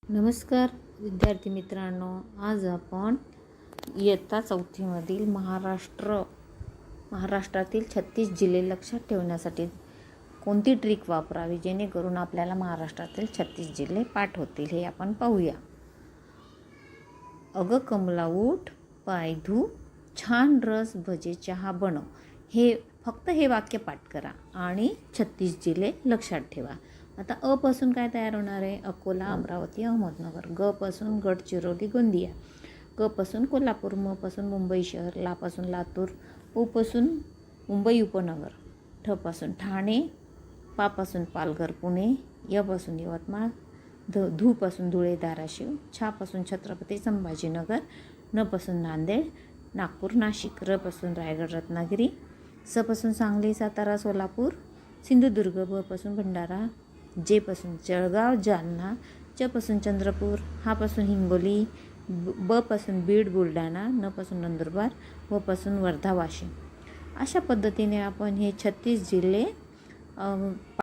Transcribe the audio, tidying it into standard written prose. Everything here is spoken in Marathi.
नमस्कार विद्यार्थी मित्रांनो, आज आपण इयत्ता चौथीमधील महाराष्ट्रातील 36 जिल्हे लक्षात ठेवण्यासाठी कोणती ट्रिक वापरावी जेणेकरून आपल्याला महाराष्ट्रातील 36 जिल्हे पाठ होतील हे आपण पाहूया. अगं कमला उठ, पाय धू, छान रस भजे चहा बनव. हे वाक्य पाठ करा आणि 36 जिल्हे लक्षात ठेवा. आता अ पासून काय तयार होणार आहे? अकोला, अमरावती, अहमदनगर. ग पासून गडचिरोली, गोंदिया. क पासून कोल्हापूर. म पासून मुंबई शहर. ला पासून लातूर. उ पासून मुंबई उपनगर. ठ पासून ठाणे. पा पासून पालघर, पुणे. य पासून यवतमाळ. धू पासून धुळे, धाराशिव. छा पासून छत्रपती संभाजीनगर. न पासून नांदेड, नागपूर, नाशिक. र पासून रायगड, रत्नागिरी. स पासून सांगली, सातारा, सोलापूर, सिंधुदुर्ग. ब पासून भंडारा. जे पासून जळगाव, जालना. च पासून चंद्रपूर. हा पासून हिंगोली. ब पासून बीड, बुलढाणा. न पासून नंदुरबार. व पासून वर्धा, वाशिम. अशा पद्धतीने आपण हे 36 जिल्हे